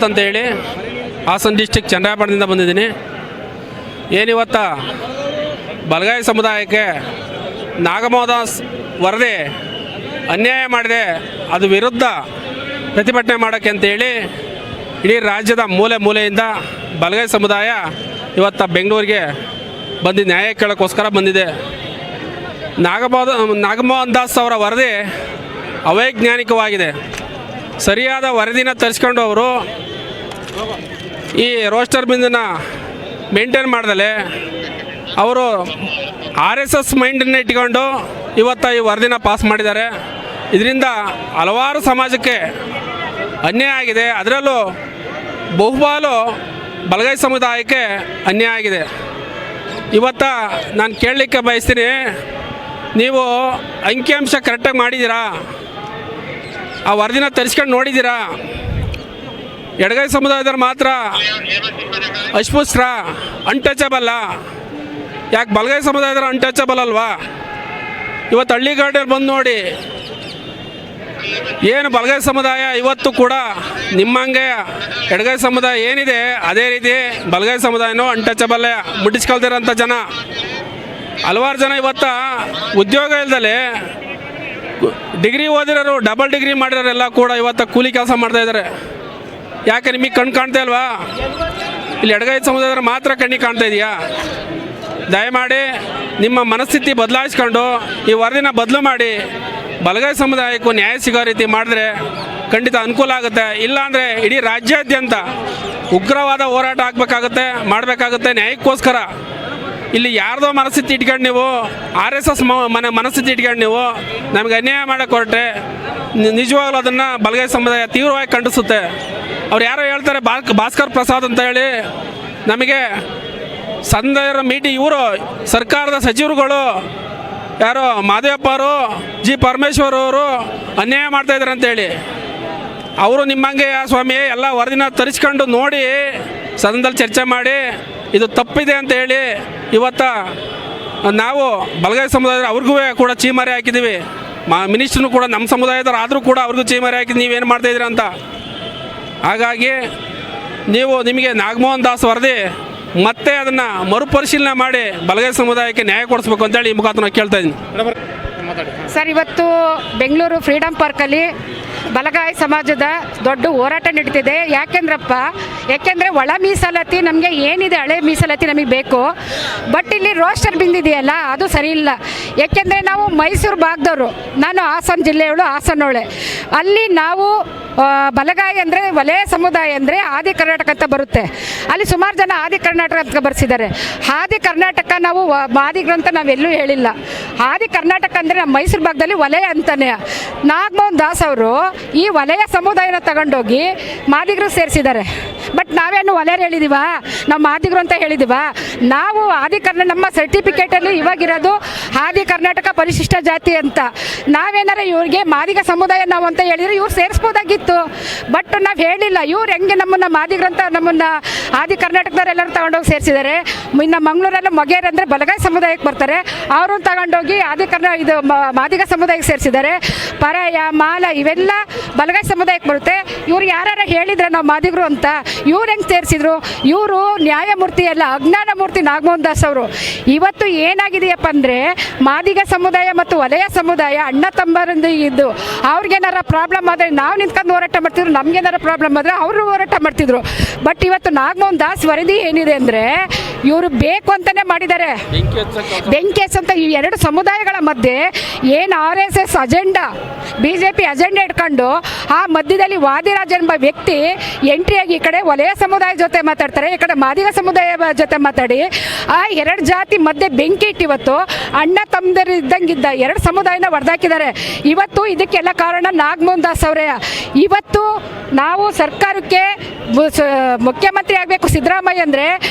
ಅಂತೇಳಿ ಹಾಸನ ಡಿಸ್ಟಿಕ್ ಚನ್ನರಾಯಪಟ್ಟಣದಿಂದ ಬಂದಿದ್ದೀನಿ. ಏನಿವತ್ತ ಬಲಗಾಯಿ ಸಮುದಾಯಕ್ಕೆ ನಾಗಮೋಹದಾಸ್ ವರದಿ ಅನ್ಯಾಯ ಮಾಡಿದೆ, ಅದು ವಿರುದ್ಧ ಪ್ರತಿಭಟನೆ ಮಾಡೋಕ್ಕೆ ಅಂತೇಳಿ ಇಡೀ ರಾಜ್ಯದ ಮೂಲೆ ಮೂಲೆಯಿಂದ ಬಲಗಾಯಿ ಸಮುದಾಯ ಇವತ್ತು ಬೆಂಗಳೂರಿಗೆ ಬಂದು ನ್ಯಾಯ ಕೇಳೋಕ್ಕೋಸ್ಕರ ಬಂದಿದೆ. ನಾಗಮೋಹನ್ ದಾಸ್ ಅವರ ವರದಿ ಅವೈಜ್ಞಾನಿಕವಾಗಿದೆ. ಸರಿಯಾದ ವರದಿನ ತರಿಸ್ಕೊಂಡು ಅವರು ಈ ರೋಸ್ಟರ್ ಬಿಂದನ್ನು ಮೇಂಟೈನ್ ಮಾಡ್ದಲೆ ಅವರು RSS ಮೈಂಡನ್ನು ಇಟ್ಕೊಂಡು ಇವತ್ತು ಈ ವರದಿನ ಪಾಸ್ ಮಾಡಿದ್ದಾರೆ. ಇದರಿಂದ ಹಲವಾರು ಸಮಾಜಕ್ಕೆ ಅನ್ಯಾಯ ಆಗಿದೆ. ಅದರಲ್ಲೂ ಬಹುಪಾಲು ಬಲಗಾಯಿ ಸಮುದಾಯಕ್ಕೆ ಅನ್ಯಾಯ ಆಗಿದೆ. ಇವತ್ತು ನಾನು ಕೇಳಲಿಕ್ಕೆ ಬಯಸ್ತೀನಿ, ನೀವು ಅಂಕಿಅಂಶ ಕರೆಕ್ಟಾಗಿ ಮಾಡಿದ್ದೀರಾ? ಆ ವರದಿನ ತರಿಸ್ಕೊಂಡು ನೋಡಿದ್ದೀರಾ? ಎಡಗೈ ಸಮುದಾಯದವ್ರು ಮಾತ್ರ ಅಸ್ಪೃಶ್ಯರ ಅನ್ಟಚಬಲ್ಲ, ಯಾಕೆ ಬಲಗೈ ಸಮುದಾಯದವ್ರು ಅನ್ಟಚಬಲ್ ಅಲ್ವಾ? ಇವತ್ತು ಹಳ್ಳಿಗಾಡಲ್ಲಿ ಬಂದು ನೋಡಿ, ಏನು ಬಲಗೈ ಸಮುದಾಯ ಇವತ್ತು ಕೂಡ ನಿಮ್ಮಂಗೆ ಎಡಗೈ ಸಮುದಾಯ ಏನಿದೆ ಅದೇ ರೀತಿ ಬಲಗೈ ಸಮುದಾಯನೂ ಅನ್ಟಚಬಲ್ಲೇ, ಮುಟ್ಟಿಸ್ಕೊಳ್ತಿರೋಂಥ ಜನ ಹಲವಾರು ಜನ ಇವತ್ತು ಉದ್ಯೋಗ ಇಲ್ದಲೆ ಡಿಗ್ರಿ ಓದಿರೋರು, ಡಬಲ್ ಡಿಗ್ರಿ ಮಾಡಿರೋರೆಲ್ಲ ಕೂಡ ಇವತ್ತು ಕೂಲಿ ಕೆಲಸ ಮಾಡ್ತಾಯಿದ್ದಾರೆ. ಯಾಕೆ ನಿಮಗೆ ಕಣ್ಣು ಕಾಣ್ತಾ ಇಲ್ವಾ? ಇಲ್ಲಿ ಎಡಗೈ ಸಮುದಾಯದವ್ರು ಮಾತ್ರ ಕಣ್ಣಿಗೆ ಕಾಣ್ತಾ ಇದೆಯಾ? ದಯಮಾಡಿ ನಿಮ್ಮ ಮನಸ್ಥಿತಿ ಬದಲಾಯಿಸ್ಕೊಂಡು ಈ ವರದಿನ ಬದಲು ಮಾಡಿ ಬಲಗೈ ಸಮುದಾಯಕ್ಕೂ ನ್ಯಾಯ ಸಿಗೋ ರೀತಿ ಮಾಡಿದ್ರೆ ಖಂಡಿತ ಅನುಕೂಲ ಆಗುತ್ತೆ. ಇಲ್ಲಾಂದರೆ ಇಡೀ ರಾಜ್ಯಾದ್ಯಂತ ಉಗ್ರವಾದ ಹೋರಾಟ ಮಾಡಬೇಕಾಗುತ್ತೆ ನ್ಯಾಯಕ್ಕೋಸ್ಕರ. ಇಲ್ಲಿ ಯಾರ್ದೋ ಮನಸ್ಥಿತಿ ಇಟ್ಕೊಂಡು ನೀವು RSS ಮನಸ್ಥಿತಿ ಇಟ್ಕೊಂಡು ನೀವು ನಮಗೆ ಅನ್ಯಾಯ ಮಾಡೋಕ್ಕೆ ಹೊರಟೆ ನಿಜವಾಗ್ಲೂ ಅದನ್ನು ಬಲಗೈ ಸಮುದಾಯ ತೀವ್ರವಾಗಿ ಖಂಡಿಸುತ್ತೆ. ಅವ್ರು ಯಾರೋ ಹೇಳ್ತಾರೆ ಭಾಸ್ಕರ್ ಪ್ರಸಾದ್ ಅಂತ ಹೇಳಿ, ನಮಗೆ ಸಂದರ್ಭ ಇವರು ಸರ್ಕಾರದ ಸಚಿವರುಗಳು ಯಾರೋ ಮಾದೇವಪ್ಪ ಅವರು, G ಪರಮೇಶ್ವರ್ ಅವರು ಅನ್ಯಾಯ ಮಾಡ್ತಾಯಿದ್ದಾರೆ ಅಂತೇಳಿ. ಅವರು ನಿಮ್ಮಂಗೆ ಸ್ವಾಮಿ ಎಲ್ಲ ವರದಿನ ತರಿಸ್ಕೊಂಡು ನೋಡಿ ಸದನದಲ್ಲಿ ಚರ್ಚೆ ಮಾಡಿ ಇದು ತಪ್ಪಿದೆ ಅಂತ ಹೇಳಿ ಇವತ್ತು ನಾವು ಬಲಗೈ ಸಮುದಾಯದವ್ರು ಅವ್ರಿಗೂ ಕೂಡ ಚೀಮಾರಿ ಹಾಕಿದ್ದೀವಿ. ಮಿನಿಸ್ಟ್ರೂ ಕೂಡ ನಮ್ಮ ಸಮುದಾಯದವ್ರು ಆದರೂ ಕೂಡ ಅವ್ರಿಗೂ ಚೀಮಾರಿ ಹಾಕಿದ್ದು ನೀವೇನು ಮಾಡ್ತಾಯಿದ್ದೀರ ಅಂತ. ಹಾಗಾಗಿ ನಿಮಗೆ ನಾಗಮೋಹನ್ ದಾಸ್ ವರದಿ ಮತ್ತೆ ಅದನ್ನು ಮರುಪರಿಶೀಲನೆ ಮಾಡಿ ಬಲಗೈ ಸಮುದಾಯಕ್ಕೆ ನ್ಯಾಯ ಕೊಡಿಸ್ಬೇಕು ಅಂತೇಳಿ ಈ ಮುಖಾಂತರ ಕೇಳ್ತಾ ಇದ್ದೀನಿ. ಸರ್, ಇವತ್ತು ಬೆಂಗಳೂರು ಫ್ರೀಡಮ್ ಪಾರ್ಕಲ್ಲಿ ಬಲಗಾಯಿ ಸಮಾಜದ ದೊಡ್ಡ ಹೋರಾಟ ನಡೀತಿದೆ. ಯಾಕೆಂದರೆ ಒಳ ಮೀಸಲಾತಿ ನಮಗೆ ಏನಿದೆ, ಹಳೆ ಮೀಸಲಾತಿ ನಮಗೆ ಬೇಕು. ಬಟ್ ಇಲ್ಲಿ ರೋಸ್ಟರ್ ಬಿಂದಿದೆಯಲ್ಲ, ಅದು ಸರಿ ಇಲ್ಲ. ಯಾಕೆಂದರೆ ನಾವು ಮೈಸೂರು ಭಾಗದವರು, ನಾನು ಹಾಸನ ಜಿಲ್ಲೆಯವಳು, ಹಾಸನೋಳೆ. ಅಲ್ಲಿ ನಾವು ಬಲಗಾಯಿ ಅಂದರೆ ವಲಯ ಸಮುದಾಯ ಅಂದರೆ ಆದಿ ಕರ್ನಾಟಕ ಅಂತ ಬರುತ್ತೆ. ಅಲ್ಲಿ ಸುಮಾರು ಜನ ಆದಿ ಕರ್ನಾಟಕ ಅಂತ ಬರ್ಸಿದ್ದಾರೆ. ಆದಿ ಕರ್ನಾಟಕ ನಾವು ಮಾದಿಗರು ಅಂತ ನಾವೆಲ್ಲೂ ಹೇಳಿಲ್ಲ. ಆದಿ ಕರ್ನಾಟಕ ಅಂದರೆ ನಮ್ಮ ಮೈಸೂರು ಭಾಗದಲ್ಲಿ ವಲಯ ಅಂತಾನೆ. ನಾಗಮೋಹನ್ ದಾಸ್ ಅವರು ಈ ವಲಯ ಸಮುದಾಯನ ತಗೊಂಡೋಗಿ ಮಾದಿಗರು ಸೇರಿಸಿದ್ದಾರೆ. ಬಟ್ ನಾವೇನು ವಲಯರು ಹೇಳಿದ್ದೀವ? ನಾವು ಮಾದಿಗರು ಅಂತ ಹೇಳಿದ್ದೀವ? ನಾವು ನಮ್ಮ ಸರ್ಟಿಫಿಕೇಟಲ್ಲಿ ಇವಾಗಿರೋದು ಆದಿ ಕರ್ನಾಟಕ ಪರಿಶಿಷ್ಟ ಜಾತಿ ಅಂತ. ನಾವೇನಾರ ಇವ್ರಿಗೆ ಮಾದಿಗ ಸಮುದಾಯ ನಾವು ಅಂತ ಹೇಳಿದ್ರೆ ಇವ್ರು ಸೇರಿಸ್ಬೋದಾಗಿತ್ತು. ಬಟ್ ನಾವು ಹೇಳಿಲ್ಲ. ಇವ್ರು ಹೆಂಗೆ ನಮ್ಮನ್ನು ಮಾದಿಗರಂತ ನಮ್ಮನ್ನು ಆದಿ ಕರ್ನಾಟಕದವರೆಲ್ಲರೂ ತಗೊಂಡೋಗಿ ಸೇರಿಸಿದ್ದಾರೆ. ಇನ್ನು ಮಂಗಳೂರೆಲ್ಲ ಮೊಗೇರ್ ಅಂದರೆ ಬಲಗಾಯಿ ಸಮುದಾಯಕ್ಕೆ ಬರ್ತಾರೆ, ಅವ್ರನ್ನ ತಗೊಂಡೋಗಿ ಇದು ಮಾದಿಗ ಸಮುದಾಯಕ್ಕೆ ಸೇರಿಸಿದ್ದಾರೆ. ಪರಾಯ ಮಾಲ ಇವೆಲ್ಲ ಬಲಗಾಯಿ ಸಮುದಾಯಕ್ಕೆ ಬರುತ್ತೆ. ಇವ್ರು ಯಾರು ಹೇಳಿದ್ರೆ ನಾವು ಮಾದಿಗರು ಅಂತ, ಇವ್ರು ಹೆಂಗೆ ಸೇರಿಸಿದ್ರು? ಇವರು ನ್ಯಾಯಮೂರ್ತಿ ಅಲ್ಲ, ಅಜ್ಞಾನ ಮೂರ್ತಿ ನಾಗಮೋಹನ್ ದಾಸ್ ಅವರು. ಇವತ್ತು ಏನಾಗಿದೆಯಪ್ಪ ಅಂದರೆ ಮಾದಿಗ ಸಮುದಾಯ ಮತ್ತು ವಲಯ ಸಮುದಾಯ ಅಣ್ಣ ತಮ್ಮರಿಂದ ಇದ್ದು ಅವ್ರಿಗೇನಾರ ಪ್ರಾಬ್ಲಮ್ ಆದರೆ ನಾವು ನಿಂತ್ಕೊಂಡು ಹೋರಾಟ ಮಾಡ್ತಿದ್ರು, ನಮಗೇನಾರ ಪ್ರಾಬ್ಲಮ್ ಆದರೆ ಅವರು ಹೋರಾಟ ಮಾಡ್ತಿದ್ರು. ಬಟ್ ಇವತ್ತು ನಾಗಮೋಹನ್ ದಾಸ್ ವರದಿ ಏನಿದೆ ಅಂದರೆ ಇವರು ಬೇಕು ಅಂತಲೇ ಮಾಡಿದ್ದಾರೆ. ಬೆಂಕಿ ಹಚ್ಚಂತ ಈ ಎರಡು ಸಮುದಾಯಗಳ ಮಧ್ಯೆ ಏನು RSS ಅಜೆಂಡಾ, BJP ಅಜೆಂಡಾ ಇಟ್ಕೊಂಡು ಆ ಮಧ್ಯದಲ್ಲಿ ವಾದಿರಾಜ್ ಎಂಬ ವ್ಯಕ್ತಿ ಎಂಟ್ರಿಯಾಗಿ ಈ ಕಡೆ ವಲಯ ಸಮುದಾಯ ಜೊತೆ ಮಾತಾಡ್ತಾರೆ, ಈ ಕಡೆ ಮಾದಿಗ ಸಮುದಾಯ ಜೊತೆ ಮಾತಾಡಿ ಆ ಎರಡು ಜಾತಿ ಮಧ್ಯೆ ಬೆಂಕಿ ಇಟ್ಟು ಇವತ್ತು ಅಣ್ಣ ತಮ್ಮದರಿದ್ದಂಗಿದ್ದ ಎರಡು ಸಮುದಾಯನ ಹೊಡೆದಾಕಿದ್ದಾರೆ. ಇವತ್ತು ಇದಕ್ಕೆಲ್ಲ ಕಾರಣ ನಾಗಮೋಹನ್ ದಾಸ್ ಅವರೇ. ಇವತ್ತು ನಾವು ಸರ್ಕಾರಕ್ಕೆ ಮುಖ್ಯಮಂತ್ರಿ ಆಗಬೇಕು ಸಿದ್ದರಾಮಯ್ಯ ಅಂದರೆ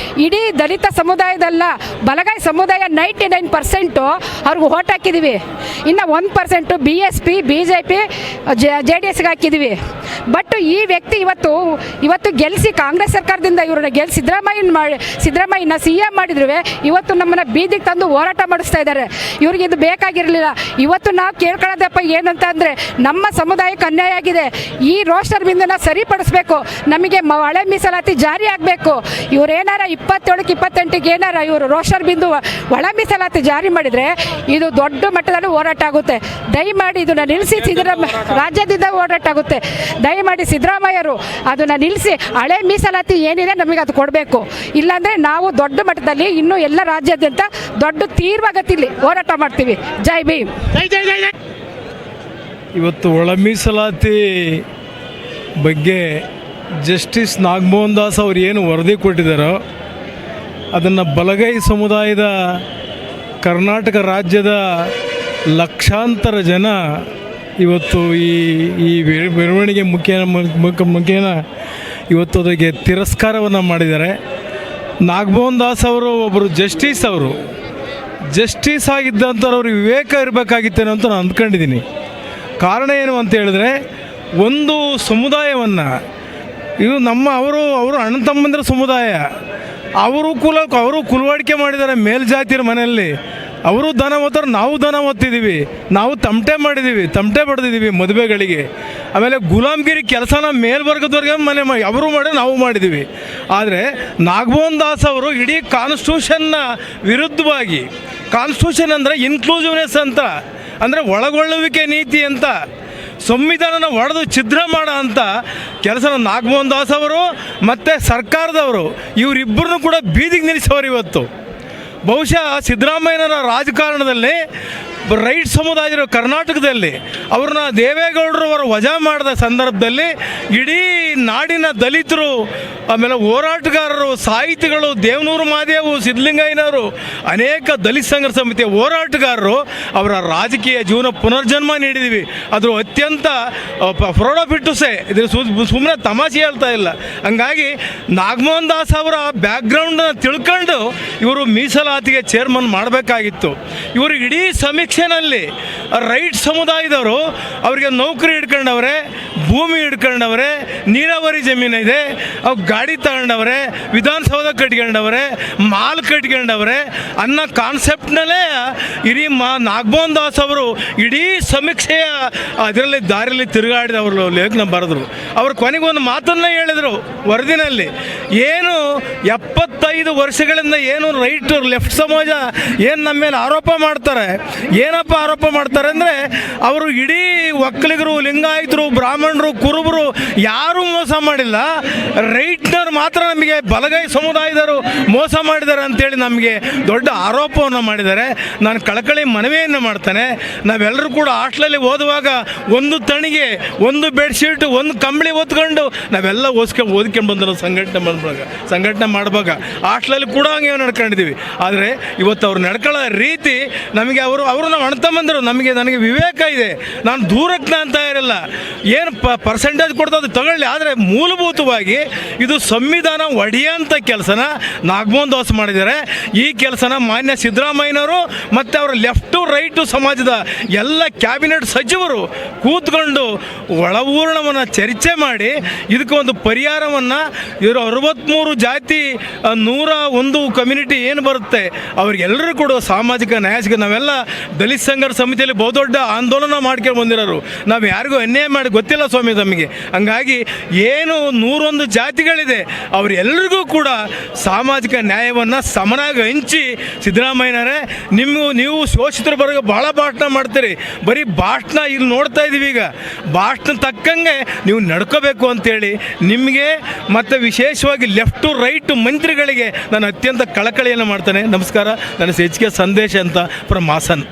ಇಡೀ ದಲಿತ ಸಮುದಾಯದಲ್ಲ, ಬಲಗಾಯಿ ಸಮುದಾಯ 99% ಅವ್ರಿಗೆ ಓಟ್ ಹಾಕಿದ್ದೀವಿ. ಇನ್ನು 1% BSP BJP JDSಗೆ ಹಾಕಿದ್ದೀವಿ. ಬಟ್ ಈ ವ್ಯಕ್ತಿ ಇವತ್ತು ಗೆಲ್ಲಿಸಿ ಕಾಂಗ್ರೆಸ್ ಸರ್ಕಾರದಿಂದ ಇವ್ರನ್ನ ಸಿದ್ದರಾಮಯ್ಯನ ಸಿ ಎಂ ಮಾಡಿದ್ರು ಇವತ್ತು ನಮ್ಮನ್ನು ಬೀದಿಗೆ ತಂದು ಹೋರಾಟ ಮಾಡಿಸ್ತಾ ಇದ್ದಾರೆ. ಇವ್ರಿಗೆ ಇದು ಬೇಕಾಗಿರಲಿಲ್ಲ. ಇವತ್ತು ನಾವು ಕೇಳ್ಕೊಳ್ಳೋದಪ್ಪ ಏನಂತ ಅಂದರೆ, ನಮ್ಮ ಸಮುದಾಯಕ್ಕೆ ಅನ್ಯಾಯ ಆಗಿದೆ, ಈ ರೋಸ್ಟರ್ ಬಿಂದನ್ನ ಸರಿಪಡಿಸ್ಬೇಕು, ನಮಗೆ ಹಳೆ ಮೀಸಲಾತಿ ಜಾರಿ ಆಗಬೇಕು. ಇವರೇನಾರ 27ಕ್ಕೆ 28ಗೆ ಏನಾರ ಇವರು ರೋಸ್ಟರ್ ಬಿಂದು ಒಳ ಮೀಸಲಾತಿ ಜಾರಿ ಮಾಡಿದರೆ ಇದು ದೊಡ್ಡ ಮಟ್ಟದಲ್ಲಿ ಹೋರಾಟ ಆಗುತ್ತೆ. ದಯಮಾಡಿ ಇದನ್ನು ನಿಲ್ಲಿಸಿ. ರಾಜ್ಯದಿಂದ ಹೋರಾಟ ಆಗುತ್ತೆ. ದಯಮಾಡಿ ಸಿದ್ದರಾಮಯ್ಯರು ಅದನ್ನು ನಿಲ್ಲಿಸಿ ಹಳೆ ಮೀಸಲಾತಿ ಏನಿದೆ ನಮಗೆ ಅದು ಕೊಡಬೇಕು. ಇಲ್ಲಾಂದರೆ ನಾವು ದೊಡ್ಡ ಮಟ್ಟದಲ್ಲಿ ಇನ್ನೂ ಎಲ್ಲ ರಾಜ್ಯಾದ್ಯಂತ ದೊಡ್ಡ ತೀವ್ರಗತಿಯಲ್ಲಿ ಹೋರಾಟ ಮಾಡ್ತೀವಿ. ಜೈ ಭೀಮ್. ಇವತ್ತು ಒಳ ಮೀಸಲಾತಿ ಬಗ್ಗೆ ಜಸ್ಟಿಸ್ ನಾಗಮೋಹನ್ ದಾಸ್ ಅವರು ಏನು ವರದಿ ಕೊಟ್ಟಿದ್ದಾರೋ ಅದನ್ನು ಬಲಗೈ ಸಮುದಾಯದ ಕರ್ನಾಟಕ ರಾಜ್ಯದ ಲಕ್ಷಾಂತರ ಜನ ಇವತ್ತು ಈ ಬೆಳವಣಿಗೆ ಮುಖೇನ ಇವತ್ತು ಅದಕ್ಕೆ ತಿರಸ್ಕಾರವನ್ನು ಮಾಡಿದ್ದಾರೆ. ನಾಗಮೋಹನ್ ದಾಸ್ ಅವರು ಒಬ್ಬರು ಜಸ್ಟಿಸ್ ಆಗಿದ್ದಂಥವ್ರು ವಿವೇಕ ಇರಬೇಕಾಗಿತ್ತೇನೋ ಅಂತ ನಾನು ಅಂದ್ಕೊಂಡಿದ್ದೀನಿ. ಕಾರಣ ಏನು ಅಂತ ಹೇಳಿದ್ರೆ, ಒಂದು ಸಮುದಾಯವನ್ನು ಇದು ಅವರು ಅಣ್ಣ ತಮ್ಮಂದಿರ ಸಮುದಾಯ, ಅವರು ಕುಲವಾಡಿಕೆ ಮಾಡಿದ್ದಾರೆ ಮೇಲ್ಜಾತಿಯರ ಮನೆಯಲ್ಲಿ. ಅವರು ದನ ಓದ್ತಾರೆ, ನಾವು ದನ ಓದ್ತಿದ್ದೀವಿ, ನಾವು ತಮಟೆ ಬಡ್ದಿದ್ದೀವಿ ಮದುವೆಗಳಿಗೆ. ಆಮೇಲೆ ಗುಲಾಮ್ಗಿರಿ ಕೆಲಸನ ಮೇಲ್ವರ್ಗದವ್ರಿಗೆ ಅವರು ಮಾಡಿ ನಾವು ಮಾಡಿದ್ದೀವಿ. ಆದರೆ ನಾಗಮೋಹನ್ ದಾಸ್ ಅವರು ಇಡೀ ಕಾನ್ಸ್ಟಿಟ್ಯೂಷನ್ನ ವಿರುದ್ಧವಾಗಿ, ಕಾನ್ಸ್ಟಿಟ್ಯೂಷನ್ ಅಂದರೆ ಇನ್ಕ್ಲೂಸಿವ್ನೆಸ್ ಅಂತ, ಅಂದರೆ ಒಳಗೊಳ್ಳುವಿಕೆ ನೀತಿ ಅಂತ, ಸಂವಿಧಾನನ ಒಡೆದು ಛಿದ್ರ ಮಾಡೋ ಅಂಥ ಕೆಲಸನ ನಾಗಮೋಹನ್ ದಾಸ್ ಅವರು ಮತ್ತು ಸರ್ಕಾರದವರು ಇವರಿಬ್ಬರನ್ನು ಕೂಡ ಬೀದಿಗೆ ನಿಲ್ಲಿಸೋರು. ಇವತ್ತು ಬಹುಶಃ ಸಿದ್ದರಾಮಯ್ಯನ ರಾಜಕಾರಣದಲ್ಲಿ ರೈಟ್ ಸಮುದಾಯದ ಕರ್ನಾಟಕದಲ್ಲಿ ಅವ್ರನ್ನ ದೇವೇಗೌಡರು ಅವರು ವಜಾ ಮಾಡಿದ ಸಂದರ್ಭದಲ್ಲಿ ಇಡೀ ನಾಡಿನ ದಲಿತರು, ಆಮೇಲೆ ಹೋರಾಟಗಾರರು, ಸಾಹಿತಿಗಳು, ದೇವನೂರು ಮಾದೇವು, ಸಿದ್ಧಲಿಂಗಯ್ಯನವರು, ಅನೇಕ ದಲಿತ ಸಂಘರ್ಷ ಸಮಿತಿಯ ಹೋರಾಟಗಾರರು ಅವರ ರಾಜಕೀಯ ಜೀವನ ಪುನರ್ಜನ್ಮ ನೀಡಿದ್ದೀವಿ. ಅದು ಅತ್ಯಂತ ಪ್ರೌಢ ಬಿಟ್ಟುಸೆ, ಇದು ಸುಮ್ಮನೆ ತಮಾಷೆ ಹೇಳ್ತಾ ಇಲ್ಲ. ಹಂಗಾಗಿ ನಾಗಮೋಹನ್ ದಾಸ್ ಅವರ ಬ್ಯಾಕ್ಗ್ರೌಂಡನ್ನು ತಿಳ್ಕೊಂಡು ಇವರು ಮೀಸಲಾತಿಗೆ ಚೇರ್ಮನ್ ಮಾಡಬೇಕಾಗಿತ್ತು. ಇವರು ಇಡೀ ಸಮೀಕ್ಷೆನಲ್ಲಿ ರೈಟ್ ಸಮುದಾಯದವರು ಅವರಿಗೆ ನೌಕರಿ ಹಿಡ್ಕೊಂಡವ್ರೆ, ಭೂಮಿ ಹಿಡ್ಕೊಂಡವ್ರೆ, ನೀರಾವರಿ ಜಮೀನಿದೆ, ಅವ್ರು ಗಾಡಿ ತಗೊಂಡವ್ರೆ, ವಿಧಾನಸೌಧ ಕಟ್ಕೊಂಡವ್ರೆ, ಮಾಲ್ ಕಟ್ಕೊಂಡವ್ರೆ ಅನ್ನೋ ಕಾನ್ಸೆಪ್ಟ್ನಲ್ಲೇ ಇಡೀ ನಾಗಮೋಹನ್ ದಾಸ್ ಅವರು ಇಡೀ ಸಮೀಕ್ಷೆಯ ಅದರಲ್ಲಿ ದಾರಿಯಲ್ಲಿ ತಿರುಗಾಡಿದ ಅವರು ಲೇಖನ ಬರೆದ್ರು. ಅವರು ಕೊನೆಗೊಂದು ಮಾತನ್ನು ಹೇಳಿದರು ವರದಿನಲ್ಲಿ, ಏನು 75 ವರ್ಷಗಳಿಂದ ಏನು ರೈಟ್ ಲೆಫ್ಟ್ ಸಮಾಜ ಏನು ನಮ್ಮ ಮೇಲೆ ಆರೋಪ ಮಾಡ್ತಾರೆ, ಏನಪ್ಪ ಆರೋಪ ಮಾಡ್ತಾರೆ ಅಂದರೆ, ಅವರು ಇಡೀ ಒಕ್ಕಲಿಗರು, ಲಿಂಗಾಯತರು, ಬ್ರಾಹ್ಮಣರು, ಕುರುಬರು ಯಾರೂ ಮೋಸ ಮಾಡಿಲ್ಲ, ರೈಟ್ನವ್ರು ಮಾತ್ರ ನಮಗೆ ಬಲಗೈ ಸಮುದಾಯದವರು ಮೋಸ ಮಾಡಿದ್ದಾರೆ ಅಂತೇಳಿ ನಮಗೆ ದೊಡ್ಡ ಆರೋಪವನ್ನು ಮಾಡಿದ್ದಾರೆ. ನಾನು ಕಳಕಳಿ ಮನವಿಯನ್ನು ಮಾಡ್ತೇನೆ, ನಾವೆಲ್ಲರೂ ಕೂಡ ಹಾಸ್ಟೆಲಲ್ಲಿ ಓದುವಾಗ ಒಂದು ತಣಿಗೆ, ಒಂದು ಬೆಡ್ಶೀಟ್, ಒಂದು ಕಂಬಳಿ ಹೊತ್ಕೊಂಡು ನಾವೆಲ್ಲ ಓದ್ಕೊಂಡು ಬಂದಿರೋ ಸಂಘಟನೆ ಮಾಡುವಾಗ ಹಾಸ್ಟೆಲಲ್ಲಿ ಕೂಡ ಹಂಗೆ ನಡ್ಕೊಂಡಿದ್ದೀವಿ. ಆದರೆ ಇವತ್ತು ಅವ್ರು ನಡ್ಕೊಳ್ಳೋ ರೀತಿ ನಮಗೆ ಅವರು ನಾವು ಅಣ್ತಂಬಂದರು, ನನಗೆ ವಿವೇಕ ಇದೆ, ನಾನು ದೂರಕ್ಕೆ ಅಂತ ಇರಲ್ಲ, ಏನು ಪರ್ಸೆಂಟೇಜ್ ಕೊಡ್ತದೆ ತಗೊಳ್ಳಿ, ಆದರೆ ಮೂಲಭೂತವಾಗಿ ಇದು ಸಂವಿಧಾನ ಒಡೆಯೋಂಥ ಕೆಲಸನ ನಾಗಮೋಹನ್ ದಾಸ್ ಮಾಡಿದ್ದಾರೆ. ಈ ಕೆಲಸನ ಮಾನ್ಯ ಸಿದ್ದರಾಮಯ್ಯನವರು ಮತ್ತು ಅವರ ಲೆಫ್ಟು ರೈಟು ಸಮಾಜದ ಎಲ್ಲ ಕ್ಯಾಬಿನೆಟ್ ಸಚಿವರು ಕೂತ್ಕೊಂಡು ಒಳಪೂರ್ಣವನ್ನು ಚರ್ಚೆ ಮಾಡಿ ಇದಕ್ಕೆ ಒಂದು ಪರಿಹಾರವನ್ನು, ಇವರು 63 ಜಾತಿ 101 ಕಮ್ಯುನಿಟಿ ಏನು ಬರುತ್ತೆ ಅವ್ರಿಗೆಲ್ಲರೂ ಕೂಡ ಸಾಮಾಜಿಕ ನ್ಯಾಯ ಸಿಗ. ನಾವೆಲ್ಲ ದಲಿತ ಸಂಘರ್ಷ ಸಮಿತಿಯಲ್ಲಿ ಬಹುದೊಡ್ಡ ಆಂದೋಲನ ಮಾಡ್ಕೊಂಡು ಬಂದಿರೋರು, ನಾವು ಯಾರಿಗೂ ಅನ್ಯಾಯ ಮಾಡಿ ಗೊತ್ತಿಲ್ಲ ಸ್ವಾಮಿ ತಮಗೆ. ಹಂಗಾಗಿ ಏನು 101 ಜಾತಿಗಳಿದೆ ಅವರೆಲ್ಲರಿಗೂ ಕೂಡ ಸಾಮಾಜಿಕ ನ್ಯಾಯವನ್ನು ಸಮನಾಗಿ ಹಂಚಿ, ಸಿದ್ದರಾಮಯ್ಯನವರೇ ನೀವು ಶೋಷಿತರ ಬರೋ ಭಾಳ ಭಾಷಣ ಮಾಡ್ತೀರಿ, ಬರೀ ಭಾಷಣ ಇಲ್ಲಿ ನೋಡ್ತಾ ಇದ್ದೀವಿ, ಈಗ ಭಾಷಣ ತಕ್ಕಂಗೆ ನೀವು ನಡ್ಕೋಬೇಕು ಅಂತೇಳಿ ನಿಮಗೆ ಮತ್ತು ವಿಶೇಷವಾಗಿ ಲೆಫ್ಟ್ ಟು ರೈಟ್ ಮಂತ್ರಿಗಳಿಗೆ ನಾನು ಅತ್ಯಂತ ಕಳಕಳಿಯನ್ನು ಮಾಡ್ತೇನೆ. ನಮಸ್ಕಾರ. ನನ್ನ HK ಸಂದೇಶ ಅಂತ ಫ್ರಮ್ ಹಾಸನ್.